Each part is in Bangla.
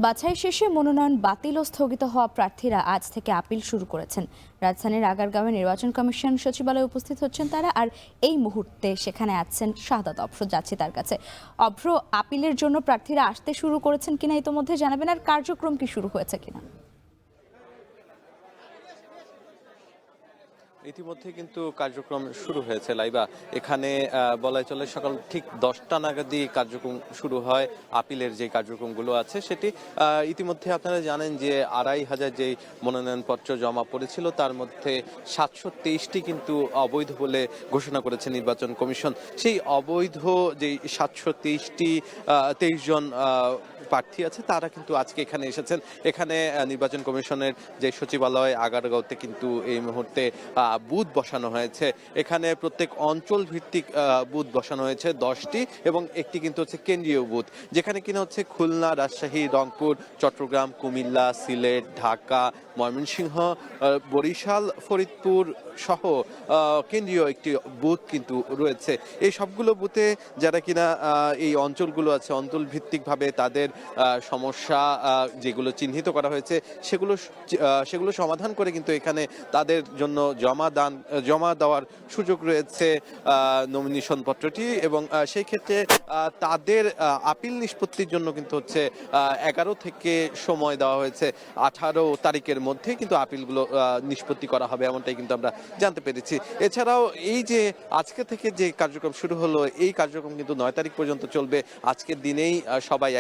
বাছাই শেষে মনোনয়ন বাতিল ও স্থগিত হওয়া প্রার্থীরা আজ থেকে আপিল শুরু করেছেন। রাজধানীর আগারগাঁওয়ে নির্বাচন কমিশন সচিবালয়ে উপস্থিত হচ্ছেন তারা, আর এই মুহূর্তে সেখানে আছেন শাহাদাত অভ্র। যাচ্ছি তার কাছে। অভ্র, আপিলের জন্য প্রার্থীরা আসতে শুরু করেছেন কিনা ইতোমধ্যে জানাবেন, আর কার্যক্রম কি শুরু হয়েছে কিনা? ইতিমধ্যে কিন্তু কার্যক্রম শুরু হয়েছে লাইবা। এখানে বলাই চলে সকাল ঠিক 10টা নাগাদই কার্যক্রম শুরু হয়। আপিলের যে কার্যক্রমগুলো আছে সেটি ইতিমধ্যে আপনারা জানেন যে 2,500 যেই মনোনয়নপত্র জমা পড়েছিল তার মধ্যে 723টি কিন্তু অবৈধ বলে ঘোষণা করেছে নির্বাচন কমিশন। সেই অবৈধ যেই 23 জন প্রার্থী আছে তারা কিন্তু আজকে এখানে এসেছেন। এখানে নির্বাচন কমিশনের যে সচিবালয় আগারগাঁওতে কিন্তু এই মুহূর্তে বুথ বসানো হয়েছে। এখানে প্রত্যেক অঞ্চল ভিত্তিক বুথ বসানো হয়েছে 10টি, এবং একটি কিন্তু হচ্ছে কেন্দ্রীয় বুথ, যেখানে কিনা হচ্ছে খুলনা, রাজশাহী, রংপুর, চট্টগ্রাম, কুমিল্লা, সিলেট, ঢাকা, ময়মনসিংহ, বরিশাল, ফরিদপুর সহ কেন্দ্রীয় একটি বুথ কিন্তু রয়েছে। এই সবগুলো বুথে যারা কিনা এই অঞ্চলগুলো আছে অঞ্চল ভিত্তিকভাবে তাদের সমস্যা যেগুলো চিহ্নিত করা হয়েছে সেগুলো সমাধান করে কিন্তু এখানে তাদের জন্য জমা দেওয়ার সুযোগ রয়েছে নমিনেশন পত্রটি, এবং সেই ক্ষেত্রে তাদের আপিল নিষ্পত্তির জন্য কিন্তু হচ্ছে 11 থেকে সময় দেওয়া হয়েছে। 18 তারিখের মধ্যে কিন্তু আপিলগুলো নিষ্পত্তি করা হবে, এমনটাই কিন্তু আমরা জানতে পেরেছি। এছাড়াও এই যে আজকে থেকে যে কার্যক্রম শুরু হলো, এই কার্যক্রম কিন্তু 9 তারিখ পর্যন্ত চলবে। আজকের দিনেই সবাই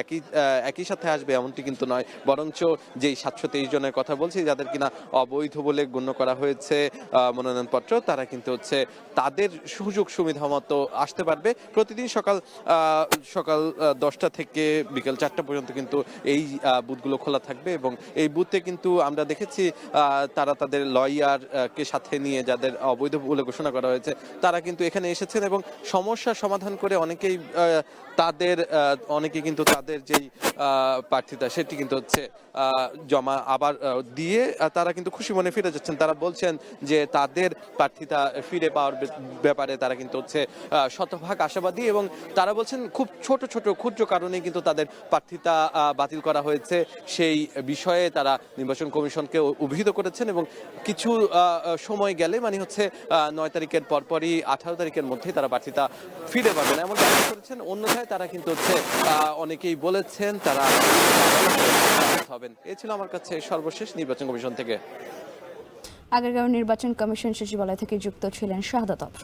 একই সাথে আসবে এমনটি কিন্তু নয়, বরঞ্চ যেই 723 জনের কথা বলছি যাদের কিনা অবৈধ বলে গণ্য করা হয়েছে মনোনয়নপত্র, তারা কিন্তু হচ্ছে তাদের সুযোগ সুবিধা মতো আসতে পারবে। প্রতিদিন সকাল 10টা থেকে বিকেল 4টা পর্যন্ত কিন্তু এই বুথগুলো খোলা থাকবে, এবং এই বুথে কিন্তু আমরা দেখেছি তারা তাদের লয়ার কে সাথে নিয়ে যাদের অবৈধ বলে ঘোষণা করা হয়েছে তারা কিন্তু এখানে এসেছেন, এবং সমস্যার সমাধান করে অনেকেই কিন্তু তাদের যেই প্রার্থিতা সেটি কিন্তু হচ্ছে জমা আবার দিয়ে তারা কিন্তু খুশি মনে ফিরে যাচ্ছেন। তারা বলছেন যে তাদের প্রার্থিতা ফিরে পাওয়ার ব্যাপারে তারা কিন্তু হচ্ছে শতভাগ আশাবাদী, এবং তারা বলছেন খুব ছোট ক্ষুদ্র কারণে কিন্তু তাদের প্রার্থিতা বাতিল করা হয়েছে। সেই বিষয়ে তারা নির্বাচন কমিশনকে অভিহিত করেছেন, এবং কিছু সময় গেলে মানে হচ্ছে 9 তারিখের পরপরই 18 তারিখের মধ্যেই তারা প্রার্থিতা ফিরে পাবেন এমন দাবি করেছেন। অন্যথায় তারা কিন্তু হচ্ছে অনেকেই বলেছেন তারা হবেন। এ ছিল আমার কাছে সর্বশেষ নির্বাচন কমিশন থেকে। আগারগাঁও নির্বাচন কমিশন সচিবালয় থেকে যুক্ত ছিলেন শাহাদাত অভ্র।